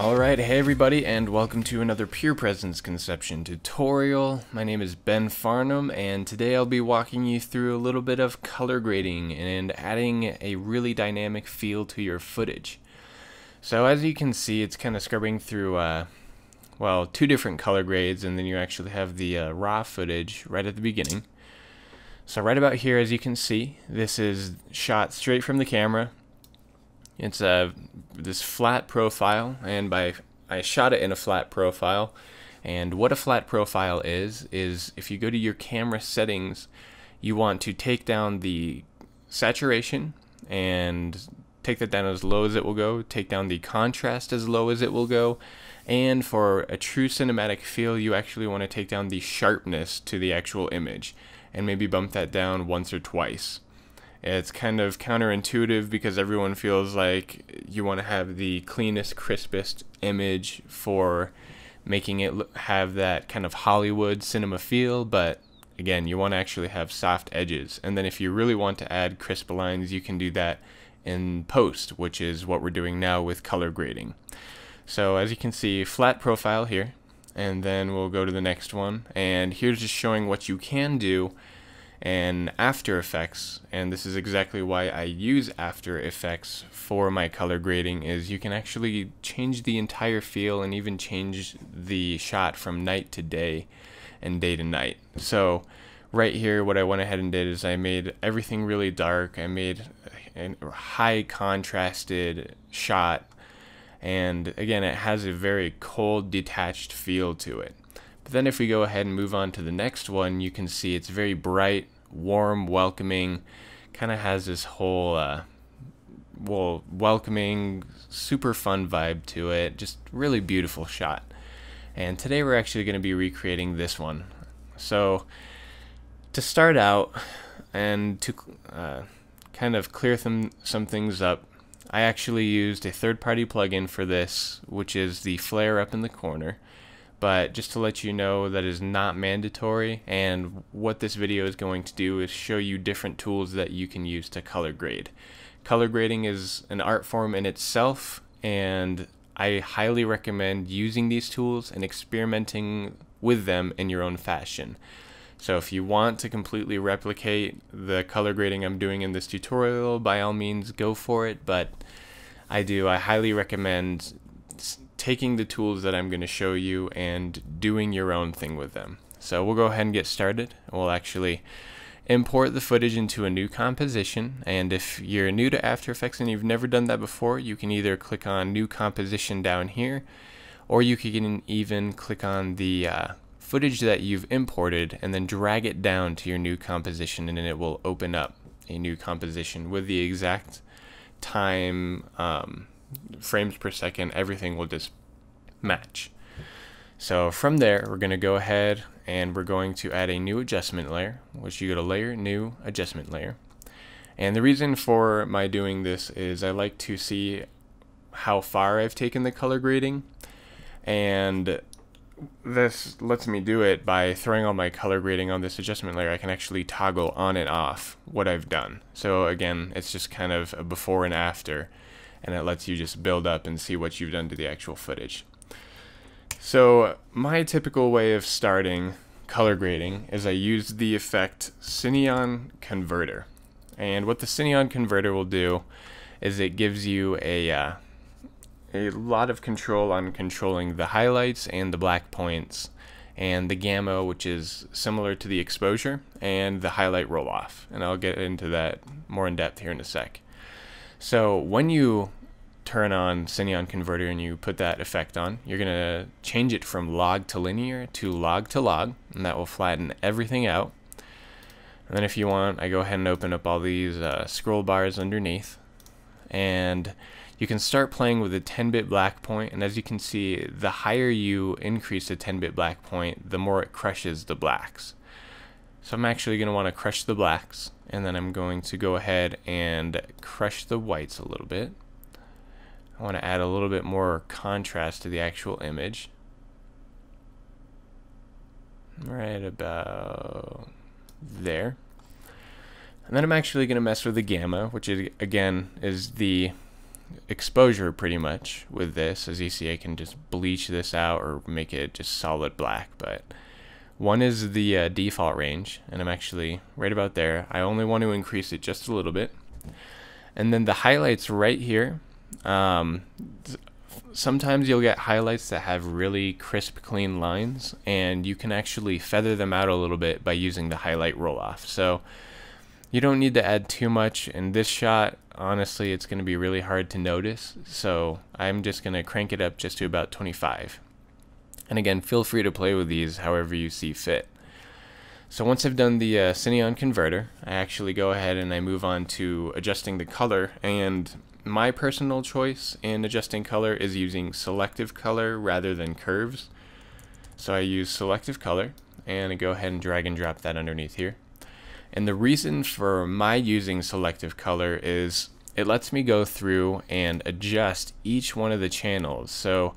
Alright, hey everybody, and welcome to another Pure Presence Conception tutorial. My name is Ben Farnham, and today I'll be walking you through a little bit of color grading and adding a really dynamic feel to your footage. So as you can see, it's kind of scrubbing through, two different color grades, and then you actually have the raw footage right at the beginning. So right about here, as you can see, this is shot straight from the camera. It's this flat profile, and I shot it in a flat profile. And what a flat profile is if you go to your camera settings, you want to take down the saturation and take that down as low as it will go, take down the contrast as low as it will go, and for a true cinematic feel, you actually want to take down the sharpness to the actual image and maybe bump that down once or twice. It's kind of counterintuitive because everyone feels like you want to have the cleanest, crispest image for making it have that kind of Hollywood cinema feel, but again, you want to actually have soft edges. And then if you really want to add crisp lines, you can do that in post, which is what we're doing now with color grading. So as you can see, flat profile here, and then we'll go to the next one, and here's just showing what you can do in After Effects, and this is exactly why I use After Effects for my color grading, is you can actually change the entire feel and even change the shot from night to day and day to night. So right here, what I went ahead and did is I made everything really dark. I made a high contrasted shot, and again, it has a very cold, detached feel to it. But then if we go ahead and move on to the next one, you can see it's very bright, warm, welcoming, kind of has this whole welcoming, super fun vibe to it, just really beautiful shot. And today we're actually going to be recreating this one. So to start out and to kind of clear some things up, I actually used a third-party plugin for this, which is the flare up in the corner. But just to let you know, that is not mandatory, and what this video is going to do is show you different tools that you can use to color grade. Color grading is an art form in itself, and I highly recommend using these tools and experimenting with them in your own fashion. So if you want to completely replicate the color grading I'm doing in this tutorial, by all means go for it, but I highly recommend taking the tools that I'm going to show you and doing your own thing with them. So we'll go ahead and get started. We'll actually import the footage into a new composition, and if you're new to After Effects and you've never done that before, you can either click on New Composition down here, or you can even click on the footage that you've imported and then drag it down to your new composition, and then it will open up a new composition with the exact time, frames per second, everything will just match. So from there, we're going to go ahead and we're going to add a new adjustment layer, which you go to Layer, New, Adjustment Layer. And the reason for my doing this is I like to see how far I've taken the color grading, and this lets me do it by throwing all my color grading on this adjustment layer. I can actually toggle on and off what I've done. So again, it's just kind of a before and after, and it lets you just build up and see what you've done to the actual footage. So my typical way of starting color grading is I use the effect Cineon Converter. And what the Cineon Converter will do is it gives you a lot of control on controlling the highlights and the black points and the gamma, which is similar to the exposure, and the highlight roll off. And I'll get into that more in depth here in a sec. So when you turn on Cineon Converter and you put that effect on, you're going to change it from log to linear to log, and that will flatten everything out. And then if you want, I go ahead and open up all these scroll bars underneath, and you can start playing with a 10-bit black point, and as you can see, the higher you increase the 10-bit black point, the more it crushes the blacks. So I'm actually going to want to crush the blacks, and then I'm going to go ahead and crush the whites a little bit. I want to add a little bit more contrast to the actual image. Right about there. And then I'm actually going to mess with the gamma, which is, again, is the exposure pretty much with this. As you see, I can just bleach this out or make it just solid black, but one is the default range, and I'm actually right about there. I only want to increase it just a little bit. And then the highlights right here, sometimes you'll get highlights that have really crisp, clean lines, and you can actually feather them out a little bit by using the highlight roll-off. So you don't need to add too much in this shot. Honestly, it's going to be really hard to notice, so I'm just going to crank it up just to about 25. And again, feel free to play with these however you see fit. So once I've done the Cineon converter, I actually go ahead and I move on to adjusting the color, and my personal choice in adjusting color is using selective color rather than curves. So I use selective color, and I go ahead and drag and drop that underneath here. And the reason for my using selective color is it lets me go through and adjust each one of the channels. So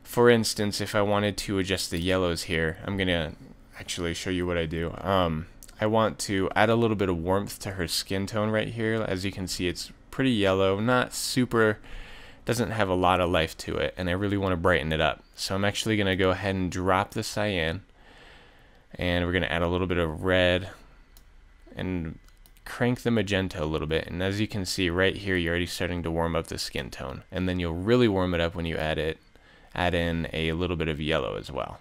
for instance, if I wanted to adjust the yellows here, I'm going to actually show you what I do. I want to add a little bit of warmth to her skin tone right here. As you can see, it's pretty yellow, not super, doesn't have a lot of life to it, and I really want to brighten it up. So I'm actually going to go ahead and drop the cyan, and we're going to add a little bit of red and crank the magenta a little bit. And as you can see right here, you're already starting to warm up the skin tone, and then you'll really warm it up when you add in a little bit of yellow as well.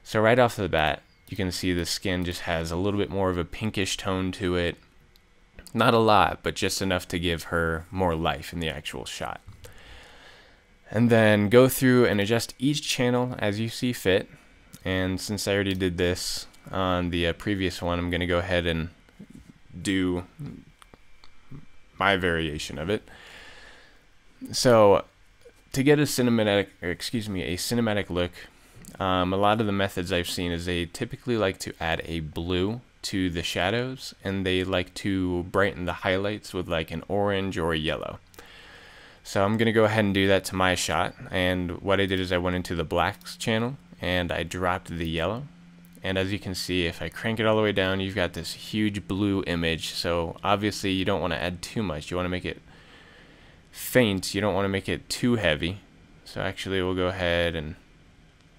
So right off the bat, you can see the skin just has a little bit more of a pinkish tone to it. Not a lot, but just enough to give her more life in the actual shot. And then go through and adjust each channel as you see fit. And since I already did this on the previous one, I'm going to go ahead and do my variation of it. So to get a cinematic look, a lot of the methods I've seen is they typically like to add a blue to the shadows, and they like to brighten the highlights with like an orange or a yellow. So I'm gonna go ahead and do that to my shot, and what I did is I went into the blacks channel and I dropped the yellow, and as you can see, if I crank it all the way down, you've got this huge blue image. So obviously you don't want to add too much, you want to make it faint, you don't want to make it too heavy. So actually we'll go ahead and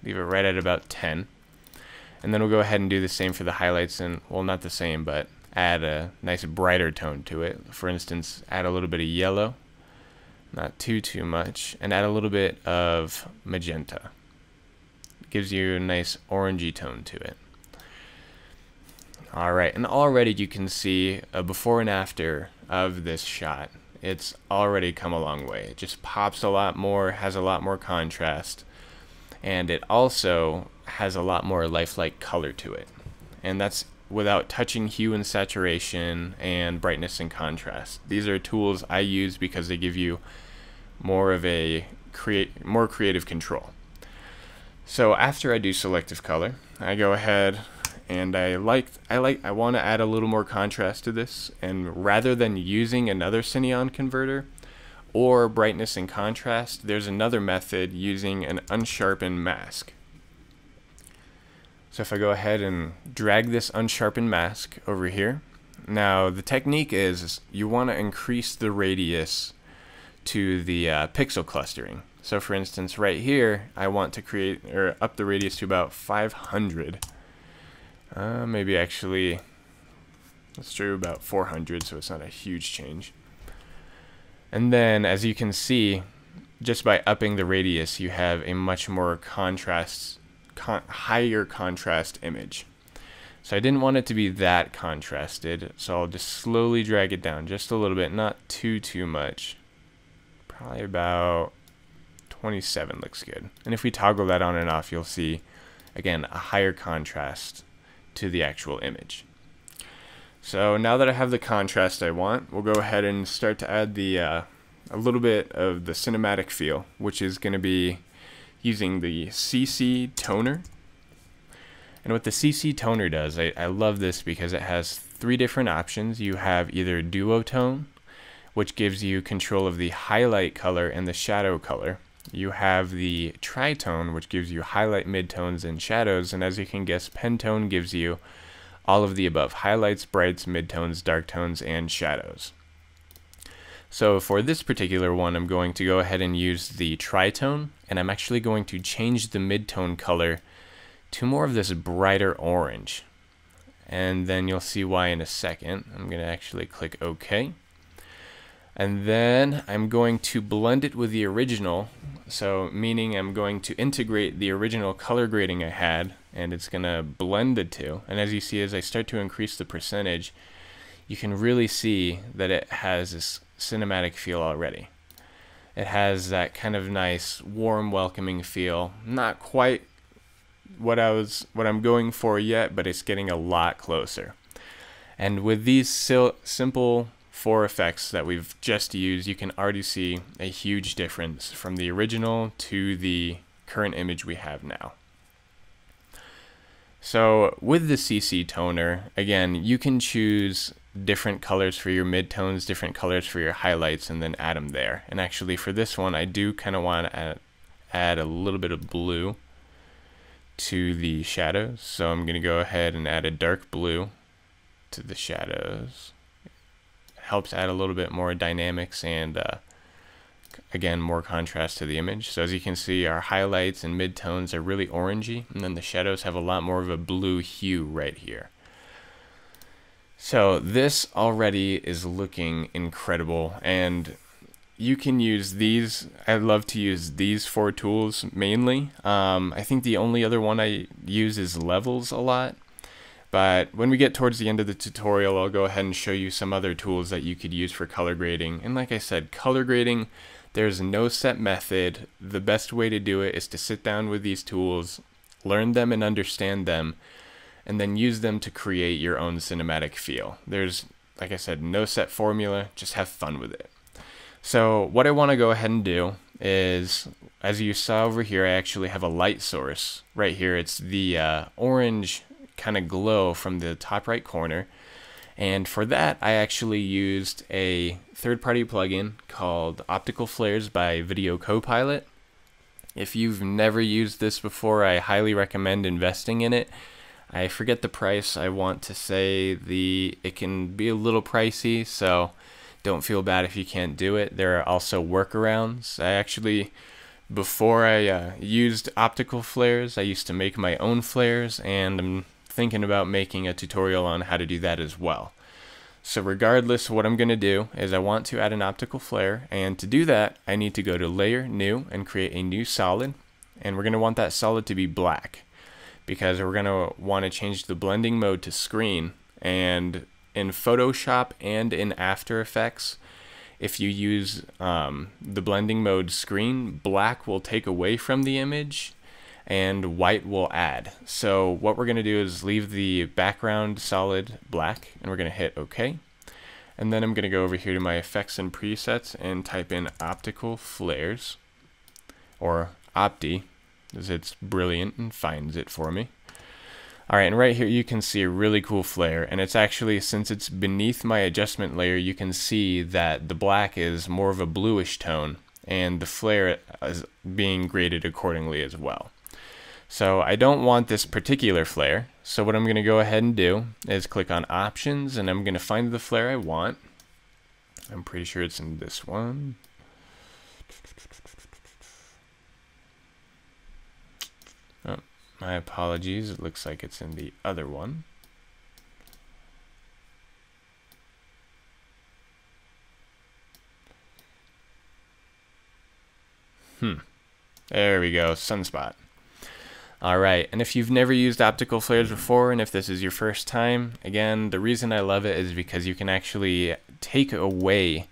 leave it right at about 10. And then we'll go ahead and do the same for the highlights, and well, not the same, but add a nice brighter tone to it. For instance, add a little bit of yellow, not too much, and add a little bit of magenta. It gives you a nice orangey tone to it. Alright, and already you can see a before and after of this shot. It's already come a long way. It just pops a lot more, has a lot more contrast, and it also has a lot more lifelike color to it, and that's without touching hue and saturation and brightness and contrast. These are tools I use because they give you more of a more creative control. So after I do selective color, I go ahead and I want to add a little more contrast to this, and rather than using another Cineon converter or brightness and contrast, there's another method using an unsharpened mask. So if I go ahead and drag this unsharpened mask over here, now the technique is you want to increase the radius to the pixel clustering. So for instance, right here, I want to up the radius to about 500. Maybe actually, let's do about 400, so it's not a huge change. And then, as you can see, just by upping the radius, you have a much more higher contrast image. So I didn't want it to be that contrasted, so I'll just slowly drag it down just a little bit, not too much. Probably about 27 looks good. And if we toggle that on and off, you'll see, again, a higher contrast to the actual image. So now that I have the contrast I want, we'll go ahead and start to add the a little bit of the cinematic feel, which is going to be using the CC toner. And what the CC toner does, I love this because it has 3 different options. You have either duotone, which gives you control of the highlight color and the shadow color. You have the tritone, which gives you highlight, midtones, and shadows. And as you can guess, pentone gives you all of the above: highlights, brights, midtones, dark tones, and shadows. So for this particular one, I'm going to go ahead and use the tritone, and I'm actually going to change the midtone color to more of this brighter orange. And then you'll see why in a second. I'm going to actually click OK. And then I'm going to blend it with the original, so meaning I'm going to integrate the original color grading I had, and it's going to blend the two. And as you see, as I start to increase the percentage, you can really see that it has this cinematic feel already. It has that kind of nice, warm, welcoming feel. Not quite what I'm going for yet, but it's getting a lot closer. And with these simple 4 effects that we've just used, you can already see a huge difference from the original to the current image we have now. So with the CC toner, again, you can choose different colors for your midtones, different colors for your highlights, and then add them there. And actually for this one, I do kind of want to add a little bit of blue to the shadows. So I'm going to go ahead and add a dark blue to the shadows. Helps add a little bit more dynamics and again, more contrast to the image. So as you can see, our highlights and midtones are really orangey, and then the shadows have a lot more of a blue hue right here. So this already is looking incredible, and you can use these. I love to use these 4 tools mainly. I think the only other one I use is levels a lot. But when we get towards the end of the tutorial, I'll go ahead and show you some other tools that you could use for color grading. And like I said, color grading, there's no set method. The best way to do it is to sit down with these tools, learn them and understand them, and then use them to create your own cinematic feel. There's, like I said, no set formula, just have fun with it. So what I want to go ahead and do is, as you saw over here, I actually have a light source right here. It's the orange kind of glow from the top right corner, and for that I actually used a third-party plugin called Optical Flares by Video Copilot. If you've never used this before, I highly recommend investing in it. I forget the price. I want to say it can be a little pricey, so don't feel bad if you can't do it. There are also workarounds. Before I used optical flares, I used to make my own flares, and I'm thinking about making a tutorial on how to do that as well. So regardless, what I'm going to do is I want to add an optical flare, and to do that I need to go to Layer, New, and create a new solid, and we're going to want that solid to be black because we're going to want to change the blending mode to screen. And in Photoshop and in After Effects, if you use the blending mode screen, black will take away from the image and white will add. So what we're going to do is leave the background solid black, and we're going to hit OK. And then I'm going to go over here to my effects and presets and type in optical flares, or Opti, as it's brilliant and finds it for me. Alright, and right here you can see a really cool flare, and it's actually, since it's beneath my adjustment layer, you can see that the black is more of a bluish tone, and the flare is being graded accordingly as well. So I don't want this particular flare, so what I'm going to go ahead and do is click on Options, and I'm going to find the flare I want. I'm pretty sure it's in this one. Oh, my apologies, it looks like it's in the other one. There we go, Sunspot. Alright, and if you've never used optical flares before, and if this is your first time, again, the reason I love it is because you can actually take away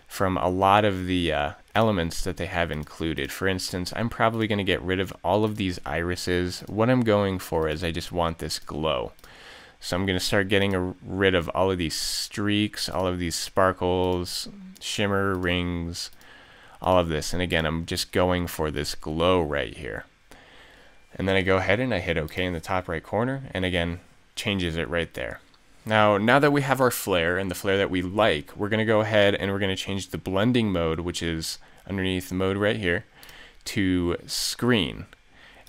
from a lot of the elements that they have included. For instance, I'm probably going to get rid of all of these irises. What I'm going for is I just want this glow. So I'm going to start getting rid of all of these streaks, all of these sparkles, shimmer, rings, all of this. And again, I'm just going for this glow right here. And then I go ahead and I hit OK in the top right corner, and again, changes it right there. Now that we have our flare and the flare that we like, we're going to go ahead and we're going to change the blending mode, which is underneath the mode right here, to screen.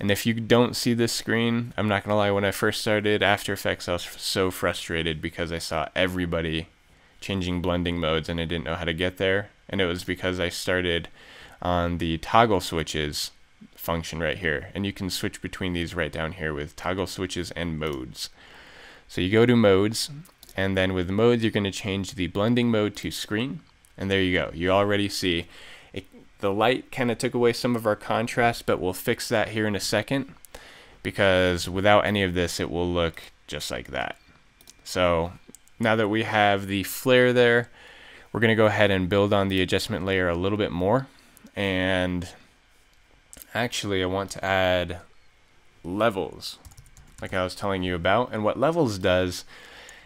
And if you don't see this screen, I'm not going to lie, when I first started After Effects, I was so frustrated because I saw everybody changing blending modes and I didn't know how to get there, and it was because I started on the toggle switches function right here, and you can switch between these right down here with toggle switches and modes. So you go to modes, and then with modes you're going to change the blending mode to screen, and there you go. You already see it, the light kind of took away some of our contrast, but we'll fix that here in a second, because without any of this it will look just like that. So now that we have the flare there, we're going to go ahead and build on the adjustment layer a little bit more. And actually I want to add levels, like I was telling you about. And what levels does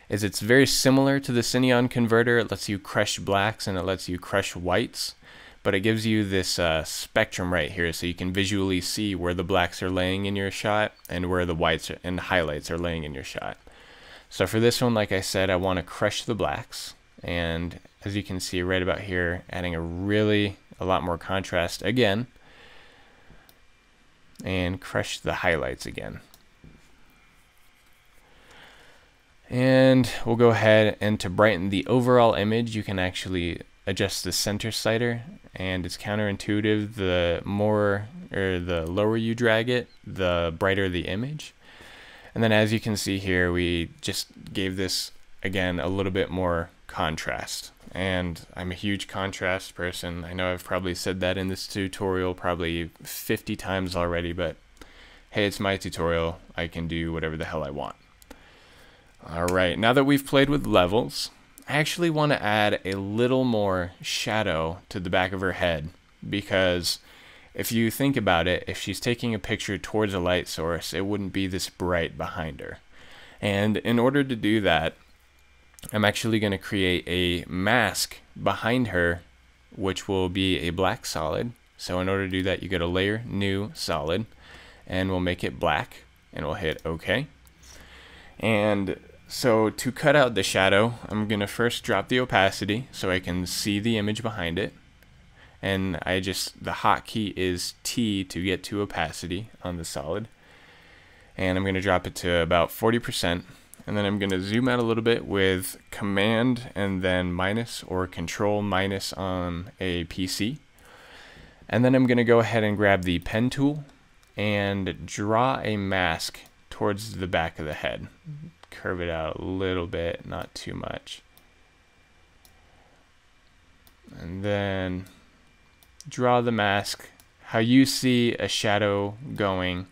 is it's very similar to the Cineon converter. It lets you crush blacks and it lets you crush whites, but it gives you this spectrum right here, so you can visually see where the blacks are laying in your shot and where the whites and highlights are laying in your shot. So for this one, like I said, I want to crush the blacks, and as you can see right about here, adding a lot more contrast again, and crush the highlights again. And we'll go ahead, and to brighten the overall image, you can actually adjust the center slider, and it's counterintuitive. The lower you drag it, the brighter the image. And then as you can see here, we just gave this again a little bit more contrast, and I'm a huge contrast person. I know I've probably said that in this tutorial probably 50 times already, but hey, it's my tutorial. I can do whatever the hell I want. Alright, now that we've played with levels, I actually want to add a little more shadow to the back of her head, because if you think about it, if she's taking a picture towards a light source, it wouldn't be this bright behind her. And in order to do that, I'm actually going to create a mask behind her, which will be a black solid. So in order to do that, you go to Layer, New, Solid, and we'll make it black, and we'll hit OK. And so to cut out the shadow, I'm going to first drop the opacity so I can see the image behind it. And the hotkey is T to get to opacity on the solid. And I'm going to drop it to about 40%. And then I'm going to zoom out a little bit with Command and then minus or Control minus on a PC. And then I'm going to go ahead and grab the pen tool and draw a mask towards the back of the head. Curve it out a little bit, not too much. And then draw the mask how you see a shadow going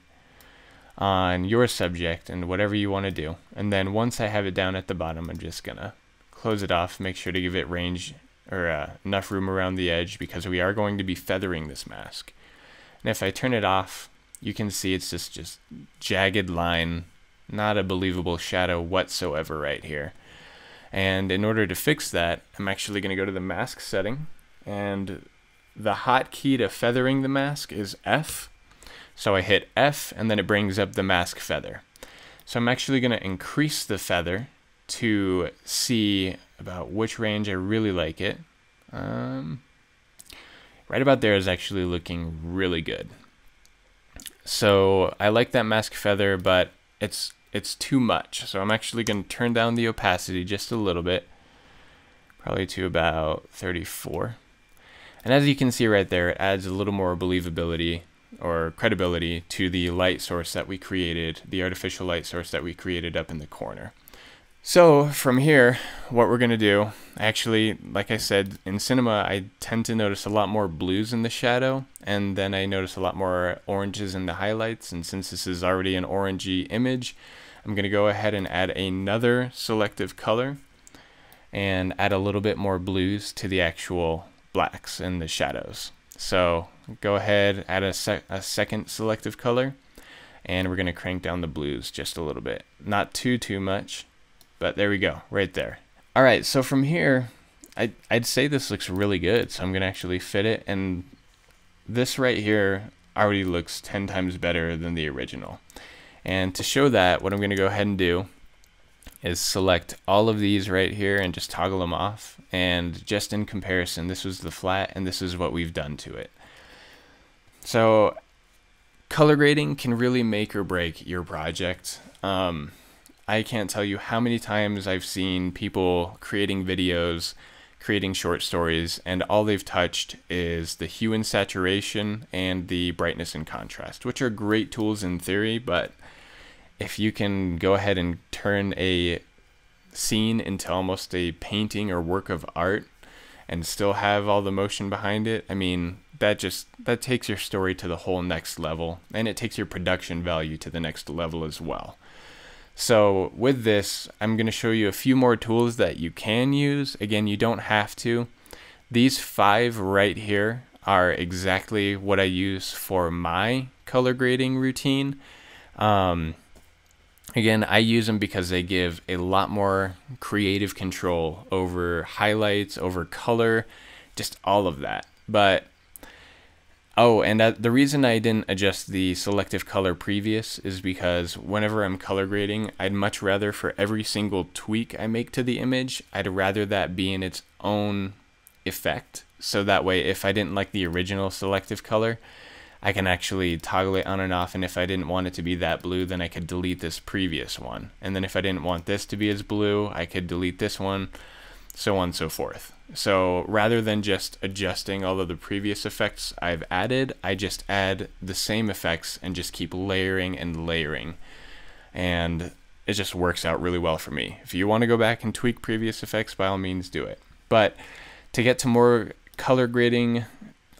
on your subject and whatever you want to do. And then once I have it down at the bottom, I'm just gonna close it off, make sure to give it range or enough room around the edge, because we are going to be feathering this mask. And if I turn it off, you can see it's just jagged line, not a believable shadow whatsoever right here. And in order to fix that, I'm actually going to go to the mask setting, and the hotkey to feathering the mask is F. So I hit F, and then it brings up the mask feather. So I'm actually going to increase the feather to see about which range I really like it. Right about there is actually looking really good. So I like that mask feather, but it's too much. So I'm actually going to turn down the opacity just a little bit, probably to about 34. And as you can see right there, it adds a little more believability or credibility to the light source that we created, the artificial light source that we created up in the corner. So from here, what we're going to do, actually, like I said, in cinema, I tend to notice a lot more blues in the shadow, and then I notice a lot more oranges in the highlights. And since this is already an orangey image, I'm going to go ahead and add another selective color and add a little bit more blues to the actual blacks and the shadows. So go ahead, add a second selective color, and we're going to crank down the blues just a little bit. Not too much. But there we go, right there. Alright, so from here, I'd say this looks really good, so I'm going to actually fit it, and this right here already looks 10 times better than the original. And to show that, what I'm going to go ahead and do is select all of these right here and just toggle them off, and just in comparison, this was the flat, and this is what we've done to it. So color grading can really make or break your project. I can't tell you how many times I've seen people creating videos, creating short stories, and all they've touched is the hue and saturation and the brightness and contrast, which are great tools in theory, but if you can go ahead and turn a scene into almost a painting or work of art and still have all the motion behind it, I mean, that takes your story to the whole next level, and it takes your production value to the next level as well. So with this, I'm going to show you a few more tools that you can use. Again, you don't have to. These 5 right here are exactly what I use for my color grading routine. Again, I use them because they give a lot more creative control over highlights, over color, just all of that. But oh, and the reason I didn't adjust the selective color previous is because whenever I'm color grading, I'd much rather for every single tweak I make to the image, I'd rather that be in its own effect. So that way, if I didn't like the original selective color, I can actually toggle it on and off, and if I didn't want it to be that blue, then I could delete this previous one. And then if I didn't want this to be as blue, I could delete this one, so on and so forth. So rather than just adjusting all of the previous effects I've added, I just add the same effects and just keep layering and layering. And it just works out really well for me. If you want to go back and tweak previous effects, by all means do it. But to get to more color grading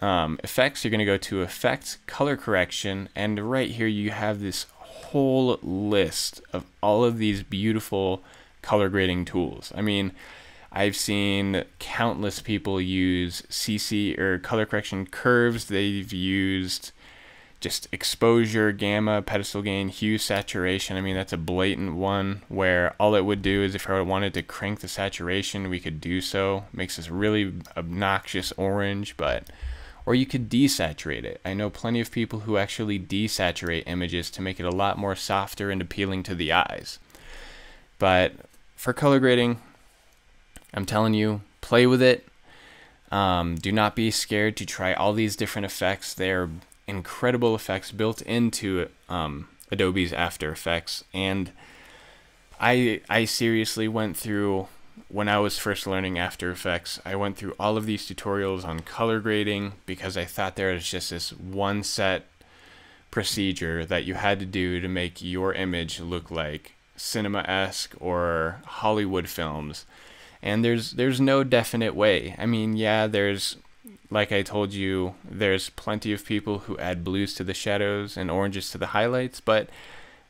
effects, you're going to go to Effect, Color Correction, and right here you have this whole list of all of these beautiful color grading tools. I mean, I've seen countless people use CC or color correction curves. They've used just exposure, gamma, pedestal gain, hue, saturation. I mean, that's a blatant one where all it would do is if I wanted to crank the saturation, we could do so. It makes this really obnoxious orange, or you could desaturate it. I know plenty of people who actually desaturate images to make it a lot more softer and appealing to the eyes. But for color grading, I'm telling you, play with it. Do not be scared to try all these different effects. They're incredible effects built into Adobe's After Effects. And I seriously went through, when I was first learning After Effects, I went through all of these tutorials on color grading because I thought there was just this one set procedure that you had to do to make your image look like cinema-esque or Hollywood films. And there's no definite way. I mean, yeah, like I told you, there's plenty of people who add blues to the shadows and oranges to the highlights, but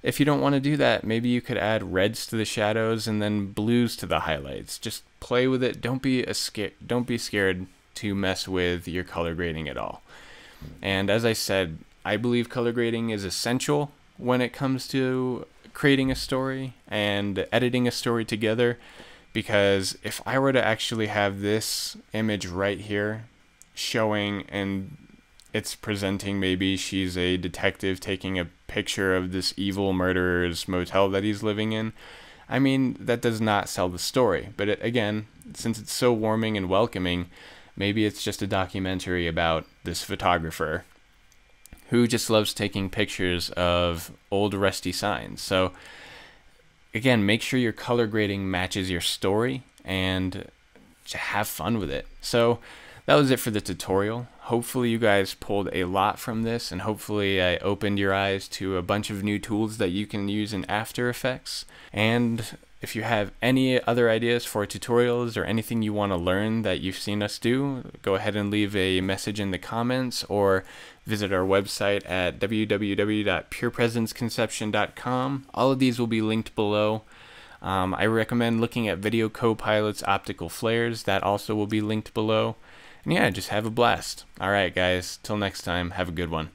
if you don't want to do that, maybe you could add reds to the shadows and then blues to the highlights. Just play with it. Don't be scared to mess with your color grading at all. And as I said, I believe color grading is essential when it comes to creating a story and editing a story together. Because if I were to actually have this image right here showing, and it's presenting, maybe she's a detective taking a picture of this evil murderer's motel that he's living in, I mean, that does not sell the story. But again, since it's so warming and welcoming, maybe it's just a documentary about this photographer who just loves taking pictures of old rusty signs. So again, make sure your color grading matches your story and have fun with it. So that was it for the tutorial. Hopefully you guys pulled a lot from this, and hopefully I opened your eyes to a bunch of new tools that you can use in After Effects. And if you have any other ideas for tutorials or anything you want to learn that you've seen us do, go ahead and leave a message in the comments or visit our website at www.purepresenceconception.com. All of these will be linked below. I recommend looking at Video Copilot's optical flares. That also will be linked below. And yeah, just have a blast. Alright guys, till next time, have a good one.